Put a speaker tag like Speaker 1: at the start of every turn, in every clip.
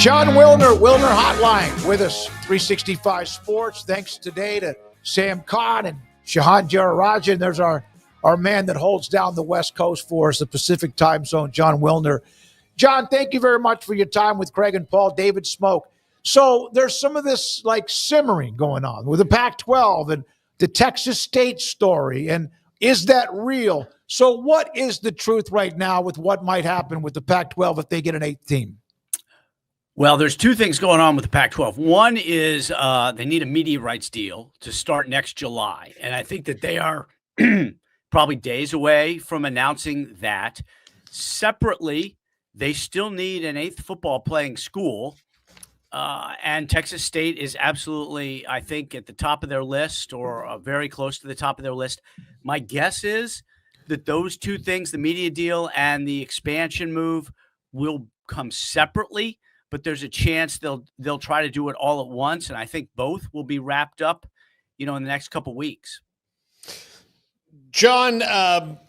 Speaker 1: Jon Wilner, Wilner Hotline with us, 365 Sports. Thanks today to Sam Kahn and Shahan Jararaja. And there's our man that holds down the West Coast for us, the Pacific time zone, Jon Wilner. Jon, thank you very much for your time with Craig and Paul. David Smoke. So there's some of this like simmering going on with the Pac-12 and the Texas State story. And is that real? So what is the truth right now with what might happen with the Pac-12 if they get an 8th team?
Speaker 2: Well, there's two things going on with the Pac-12. One is they need a media rights deal to start next July. And I think that they are probably days away from announcing that. Separately, they still need an 8th football playing school. And Texas State is absolutely, I think, at the top of their list or very close to the top of their list. My guess is that those two things, the media deal and the expansion move, will come separately. But there's a chance they'll try to do it all at once, and I think both will be wrapped up, in the next couple weeks.
Speaker 3: Jon,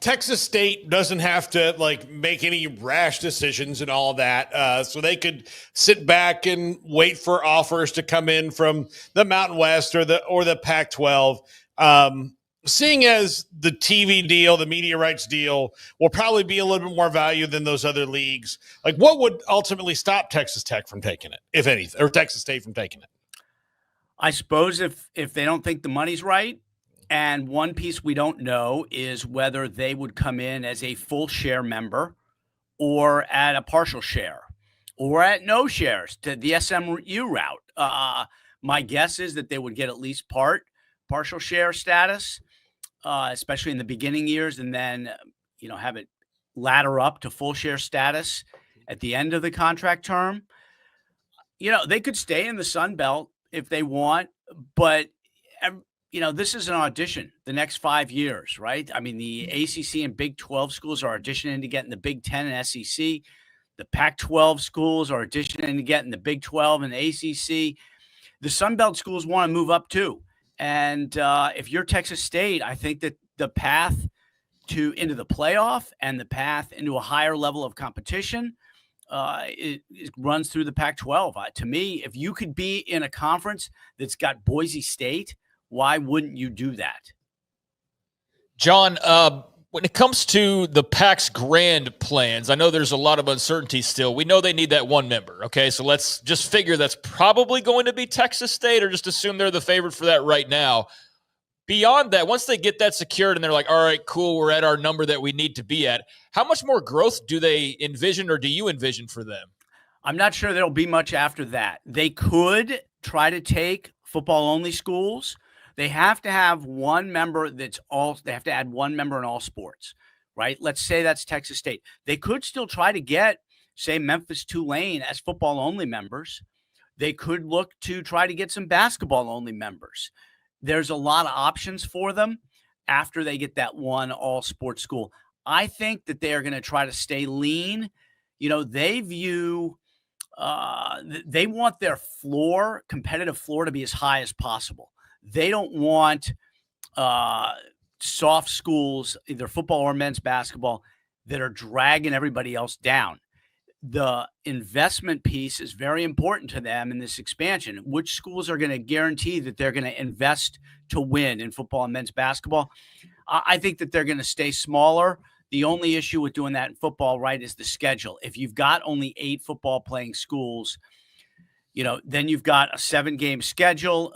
Speaker 3: Texas State doesn't have to make any rash decisions and all that, so they could sit back and wait for offers to come in from the Mountain West or the Pac-12. Seeing as the TV deal, the media rights deal, will probably be a little bit more value than those other leagues, what would ultimately stop Texas Tech from taking it, if anything, or Texas State from taking it?
Speaker 2: I suppose if they don't think the money's right, and one piece we don't know is whether they would come in as a full share member or at a partial share or at no shares to the SMU route. My guess is that they would get at least partial share status, especially in the beginning years, and then, have it ladder up to full share status at the end of the contract term. They could stay in the Sun Belt if they want, but, this is an audition the next 5 years, right? I mean, the ACC and Big 12 schools are auditioning to get in the Big 10 and SEC. The Pac-12 schools are auditioning to get in the Big 12 and ACC. The Sun Belt schools want to move up too. And if you're Texas State, I think that the path into the playoff and the path into a higher level of competition it runs through the Pac-12. To me, if you could be in a conference that's got Boise State, why wouldn't you do that?
Speaker 4: Jon, when it comes to the Pac's grand plans, I know there's a lot of uncertainty still. We know they need that one member, okay? So let's just figure that's probably going to be Texas State, or just assume they're the favorite for that right now. Beyond that, once they get that secured and they're like, all right, cool, we're at our number that we need to be at, how much more growth do they envision, or do you envision for them?
Speaker 2: I'm not sure there'll be much after that. They could try to take football-only schools. They have to have one member they have to add one member in all sports, right? Let's say that's Texas State. They could still try to get, say, Memphis, Tulane as football-only members. They could look to try to get some basketball-only members. There's a lot of options for them after they get that one all-sports school. I think that they are going to try to stay lean. They view they want their competitive floor to be as high as possible. They don't want soft schools, either football or men's basketball, that are dragging everybody else down. The investment piece is very important to them in this expansion. Which schools are going to guarantee that they're going to invest to win in football and men's basketball? I think that they're going to stay smaller. The only issue with doing that in football, right, is the schedule. If you've got only 8 football playing schools, then you've got a 7-game schedule,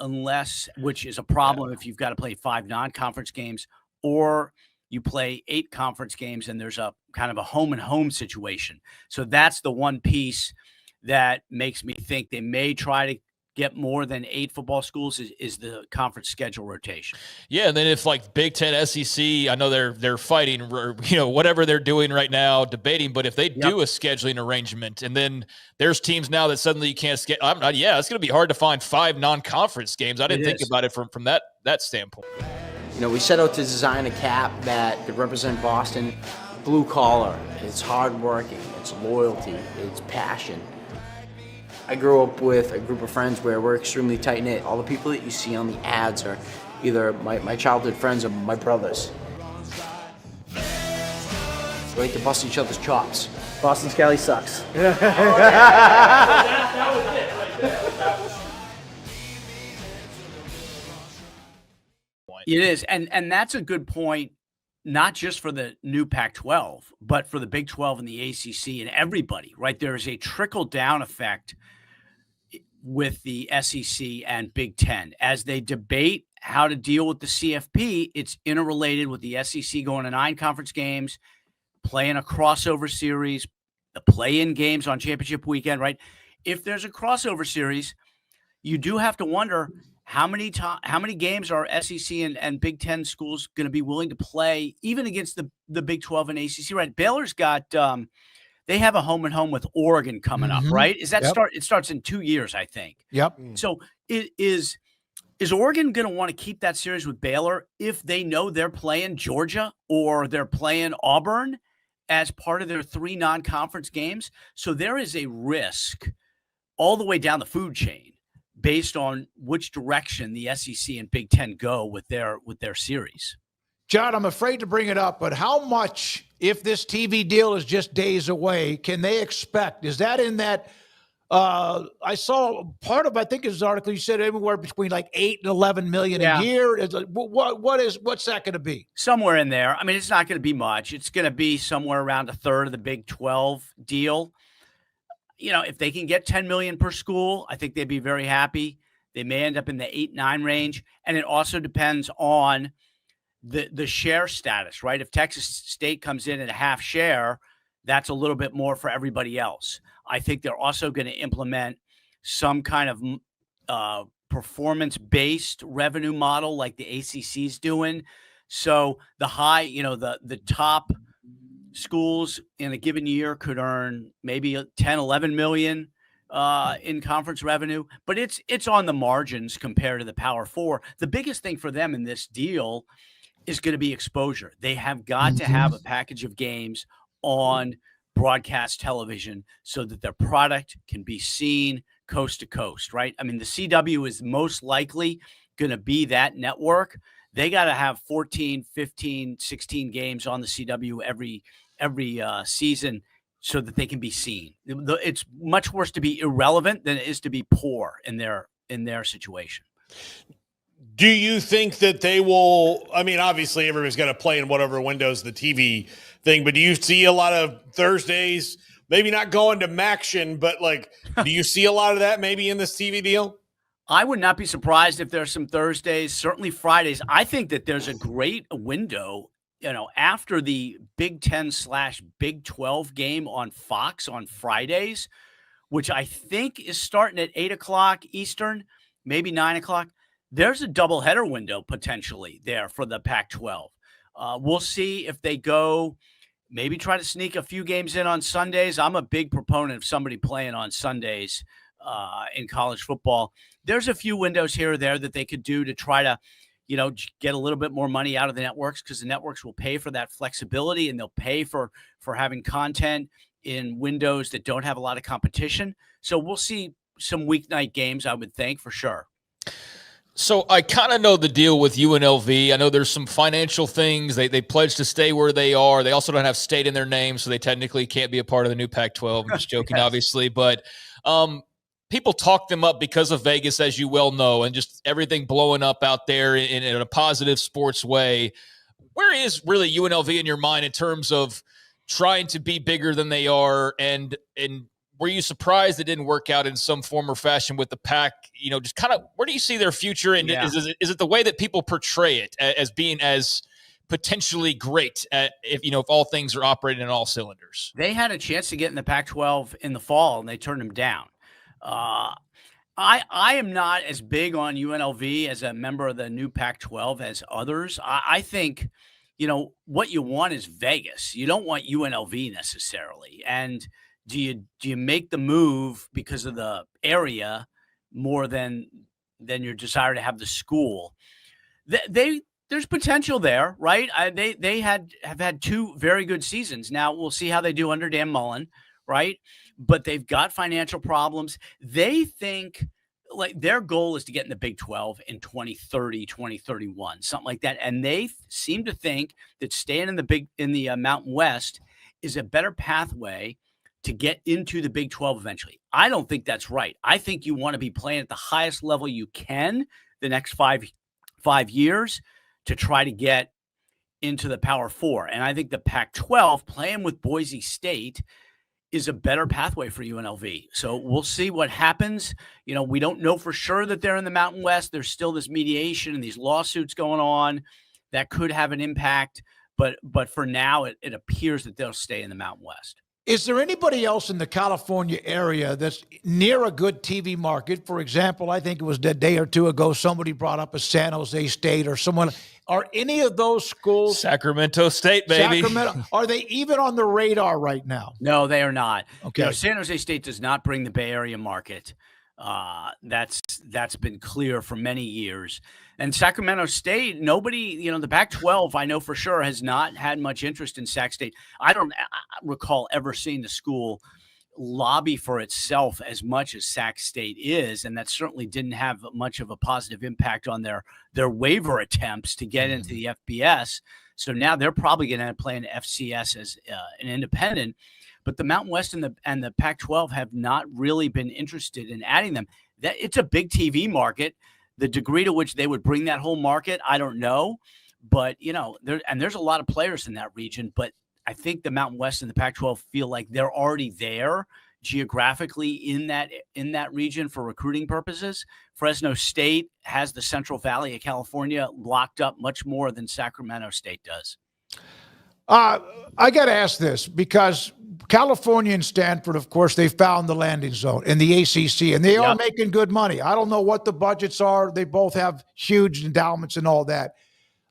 Speaker 2: which is a problem if you've got to play 5 non-conference games, or you play 8 conference games and there's a kind of a home and home situation. So that's the one piece that makes me think they may try to get more than 8 football schools is the conference schedule rotation.
Speaker 4: Yeah, and then if Big Ten, SEC, I know they're fighting, whatever they're doing right now, debating. But if they do a scheduling arrangement, and then there's teams now that suddenly you can't it's going to be hard to find 5 non-conference games. I didn't think about it from that standpoint.
Speaker 5: We set out to design a cap that could represent Boston. Blue collar, it's hardworking, it's loyalty, it's passion. I grew up with a group of friends where we're extremely tight-knit. All the people that you see on the ads are either my childhood friends or my brothers. We like to bust each other's chops.
Speaker 6: Boston Scally sucks.
Speaker 2: It is. And that's a good point, not just for the new Pac-12, but for the Big 12 and the ACC and everybody, right? There is a trickle-down effect with the SEC and Big Ten. As they debate how to deal with the CFP, it's interrelated with the SEC going to 9 conference games, playing a crossover series, the play-in games on championship weekend, right? If there's a crossover series, you do have to wonder how many games are SEC and Big Ten schools going to be willing to play, even against the Big 12 and ACC, right? Baylor's got they have a home and home with Oregon coming up, right? Is that It starts in 2 years, I think.
Speaker 1: Yep.
Speaker 2: So is Oregon going to want to keep that series with Baylor if they know they're playing Georgia or they're playing Auburn as part of their 3 non-conference games? So there is a risk all the way down the food chain based on which direction the SEC and Big Ten go with their series.
Speaker 1: John, I'm afraid to bring it up, but how much, if this TV deal is just days away, can they expect? Is that in that? I saw part of, I think his article, you said anywhere between like 8 and 11 million a year. What's that going to be?
Speaker 2: Somewhere in there. I mean, it's not going to be much. It's going to be somewhere around a third of the Big 12 deal. You know, if they can get 10 million per school, I think they'd be very happy. They may end up in the 8-9 range. And it also depends on the share status, right? If Texas State comes in at a half share, that's a little bit more for everybody else. I think they're also going to implement some kind of performance-based revenue model like the ACC's doing. So the top schools in a given year could earn maybe 10, 11 million in conference revenue, but it's on the margins compared to the Power Four. The biggest thing for them in this deal is going to be exposure. They have got to have a package of games on broadcast television so that their product can be seen coast to coast, right? I mean, the CW is most likely going to be that network. They got to have 14, 15, 16 games on the CW every season so that they can be seen. It's much worse to be irrelevant than it is to be poor in their situation.
Speaker 3: Do you think that they will? I mean, obviously, everybody's got to play in whatever windows the TV thing, but do you see a lot of Thursdays, maybe not going to Maction, but like, do you see a lot of that maybe in this TV deal?
Speaker 2: I would not be surprised if there's some Thursdays, certainly Fridays. I think that there's a great window, after the Big 10/Big 12 game on Fox on Fridays, which I think is starting at 8:00 Eastern, maybe 9:00. There's a doubleheader window potentially there for the Pac-12. We'll see if they go, maybe try to sneak a few games in on Sundays. I'm a big proponent of somebody playing on Sundays in college football. There's a few windows here or there that they could do to try to, get a little bit more money out of the networks, because the networks will pay for that flexibility and they'll pay for having content in windows that don't have a lot of competition. So we'll see some weeknight games, I would think, for sure.
Speaker 4: So I kind of know the deal with UNLV. I know there's some financial things. They pledged to stay where they are. They also don't have state in their name, so they technically can't be a part of the new Pac-12. I'm just joking, obviously. But people talk them up because of Vegas, as you well know, and just everything blowing up out there in a positive sports way. Where is really UNLV in your mind in terms of trying to be bigger than they are? And were you surprised it didn't work out in some form or fashion with the Pac? Just kind of, where do you see their future? And is it the way that people portray it as being as potentially great if all things are operating in all cylinders?
Speaker 2: They had a chance to get in the Pac-12 in the fall and they turned them down. I am not as big on UNLV as a member of the new Pac-12 as others. I think, what you want is Vegas. You don't want UNLV necessarily. And do you make the move because of the area more than your desire to have the school? There's potential there, right? They have had 2 very good seasons. Now we'll see how they do under Dan Mullen, right? But they've got financial problems. They think like their goal is to get in the Big 12 in 2030, 2031, something like that. And they seem to think that staying in the Mountain West is a better pathway to get into the Big 12 eventually. I don't think that's right. I think you want to be playing at the highest level you can the next five years to try to get into the Power Four. And I think the Pac-12 playing with Boise State is a better pathway for UNLV. So we'll see what happens. We don't know for sure that they're in the Mountain West. There's still this mediation and these lawsuits going on that could have an impact. But for now, it appears that they'll stay in the Mountain West.
Speaker 1: Is there anybody else in the California area that's near a good TV market? For example, I think it was a day or two ago, somebody brought up a San Jose State or someone. Are any of those schools?
Speaker 4: Sacramento State, baby.
Speaker 1: Sacramento. Are they even on the radar right now?
Speaker 2: No, they are not.
Speaker 1: Okay.
Speaker 2: San Jose State does not bring the Bay Area market. That's been clear for many years. And Sacramento State, nobody, the Pac-12, I know for sure, has not had much interest in Sac State. I don't recall ever seeing the school lobby for itself as much as Sac State is, and that certainly didn't have much of a positive impact on their waiver attempts to get into the FBS. So now they're probably going to play an FCS as an independent. But the Mountain West and the Pac-12 have not really been interested in adding them. That it's a big TV market. The degree to which they would bring that whole market, I don't know. But there's a lot of players in that region. But I think the Mountain West and the Pac-12 feel like they're already there geographically in that region for recruiting purposes. Fresno State has the Central Valley of California locked up much more than Sacramento State does.
Speaker 1: I got to ask this because California and Stanford, of course, they found the landing zone in the ACC, and they are making good money. I don't know what the budgets are. They both have huge endowments and all that.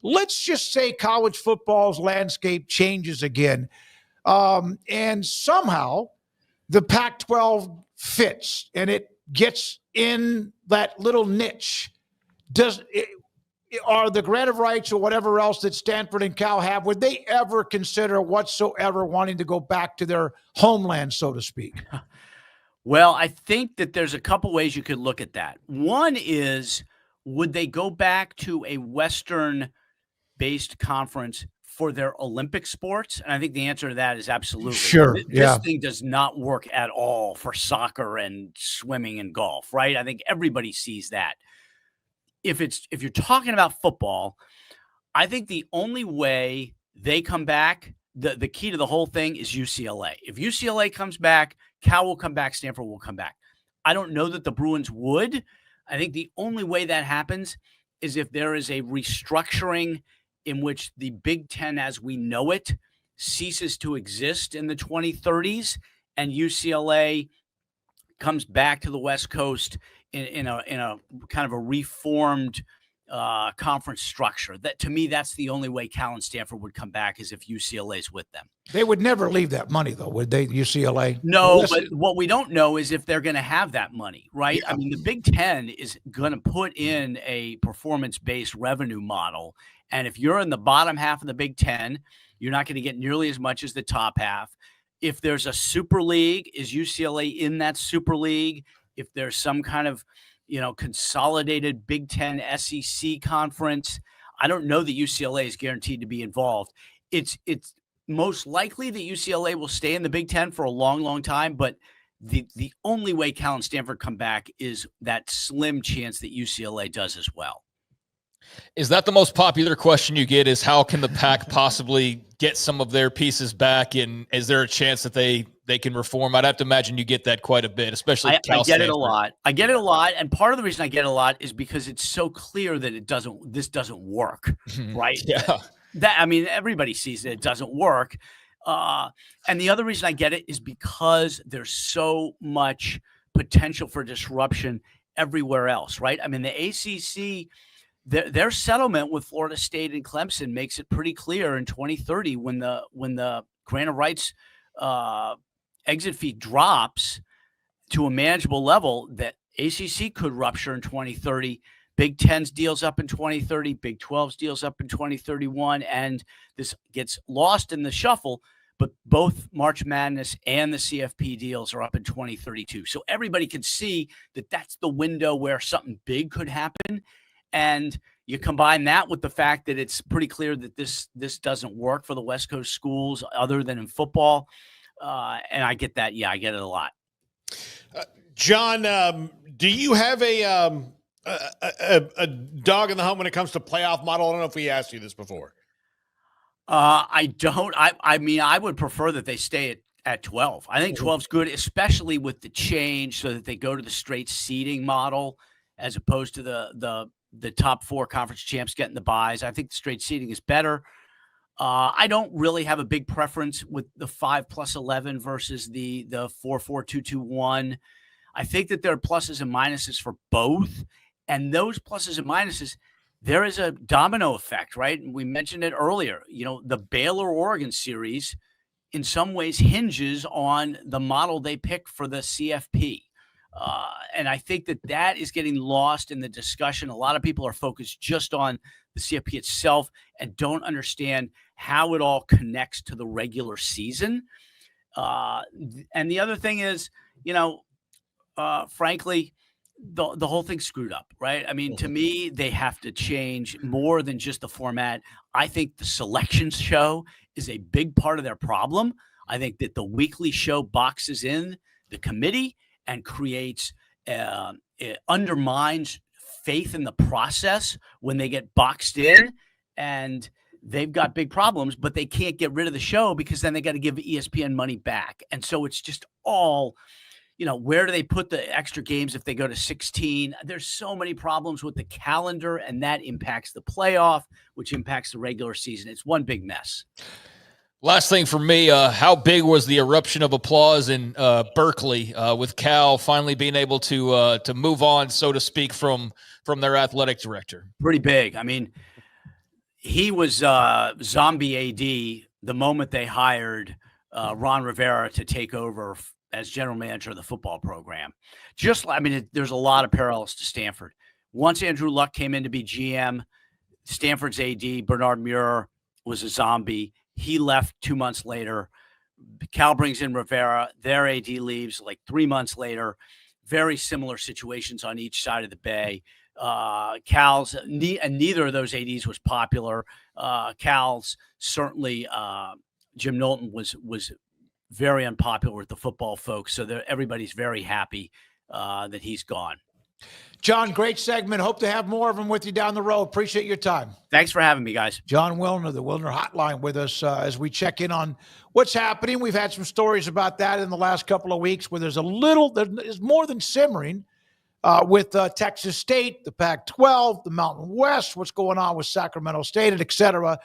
Speaker 1: Let's just say college football's landscape changes again, and somehow the Pac-12 fits, and it gets in that little niche. Are the grant of rights or whatever else that Stanford and Cal have, would they ever consider whatsoever wanting to go back to their homeland, so to speak?
Speaker 2: Well, I think that there's a couple ways you could look at that. One is, would they go back to a Western-based conference for their Olympic sports? And I think the answer to that is absolutely.
Speaker 1: Sure,
Speaker 2: This thing does not work at all for soccer and swimming and golf, right? I think everybody sees that. If you're talking about football, I think the only way they come back, the key to the whole thing is UCLA. If UCLA comes back, Cal will come back, Stanford will come back. I don't know that the Bruins would. I think the only way that happens is if there is a restructuring in which the Big Ten as we know it ceases to exist in the 2030s and UCLA comes back to the West Coast in a kind of a reformed conference structure. That, to me, that's the only way Cal and Stanford would come back, is if UCLA's with them.
Speaker 1: They would never leave that money, though, would they, UCLA?
Speaker 2: No, but what we don't know is if they're going to have that money, right? Yeah. I mean, the Big Ten is going to put in a performance-based revenue model. And if you're in the bottom half of the Big Ten, you're not going to get nearly as much as the top half. If there's a super league, is UCLA in that super league? If there's some kind of, consolidated Big Ten SEC conference, I don't know that UCLA is guaranteed to be involved. It's most likely that UCLA will stay in the Big Ten for a long, long time, but the only way Cal and Stanford come back is that slim chance that UCLA does as well.
Speaker 4: Is that the most popular question you get, is how can the Pac possibly get some of their pieces back? And is there a chance that they can reform? I'd have to imagine you get that quite a bit, especially Cal
Speaker 2: I get it a lot. I get it a lot. And part of the reason I get it a lot is because it's so clear that this doesn't work, right?
Speaker 4: Yeah.
Speaker 2: Everybody sees that it doesn't work. And the other reason I get it is because there's so much potential for disruption everywhere else, right? I mean, the ACC, their settlement with Florida State and Clemson makes it pretty clear in 2030 when the grant of rights exit fee drops to a manageable level, that ACC could rupture in 2030. Big Ten's deals up in 2030, Big 12's deals up in 2031, and this gets lost in the shuffle. But both March Madness and the CFP deals are up in 2032. So everybody can see that that's the window where something big could happen. And you combine that with the fact that it's pretty clear that this doesn't work for the West Coast schools other than in football. And I get that. Yeah, I get it a lot.
Speaker 3: John, do you have a a dog in the hunt when it comes to playoff model? I don't know if we asked you this before.
Speaker 2: I don't. I mean, I would prefer that they stay at 12. I think 12 is good, especially with the change so that they go to the straight seeding model as opposed to the top 4 conference champs getting the buys. I think the straight seeding is better. I don't really have a big preference with the 5+11 versus the 4-4-2-2-1. I think that there are pluses and minuses for both, and those pluses and minuses, there is a domino effect, right? And we mentioned it earlier. The Baylor-Oregon series in some ways hinges on the model they pick for the CFP. And I think that is getting lost in the discussion. A lot of people are focused just on the CFP itself and don't understand how it all connects to the regular season. And the other thing is, frankly, the whole thing's screwed up, right? I mean, to me, they have to change more than just the format. I think the selections show is a big part of their problem. I think that the weekly show boxes in the committee and creates, it undermines faith in the process when they get boxed in, and they've got big problems, but they can't get rid of the show because then they got to give ESPN money back. And so it's just all, where do they put the extra games if they go to 16? There's so many problems with the calendar, and that impacts the playoff, which impacts the regular season. It's one big mess.
Speaker 4: Last thing for me, how big was the eruption of applause in Berkeley with Cal finally being able to move on, so to speak, from their athletic director?
Speaker 2: Pretty big. I mean, he was zombie AD the moment they hired Ron Rivera to take over as general manager of the football program. There's a lot of parallels to Stanford. Once Andrew Luck came in to be GM, Stanford's AD, Bernard Muir, was a zombie. He left 2 months later. Cal brings in Rivera. Their AD leaves like 3 months later. Very similar situations on each side of the bay. Cal's, and neither of those ADs was popular. Cal's certainly, Jim Knowlton was very unpopular with the football folks. So everybody's very happy that he's gone.
Speaker 1: Jon, great segment. Hope to have more of them with you down the road. Appreciate your time.
Speaker 2: Thanks for having me, guys.
Speaker 1: Jon Wilner, the Wilner Hotline, with us as we check in on what's happening. We've had some stories about that in the last couple of weeks where there's more than simmering with Texas State, the Pac-12, the Mountain West, what's going on with Sacramento State, et cetera.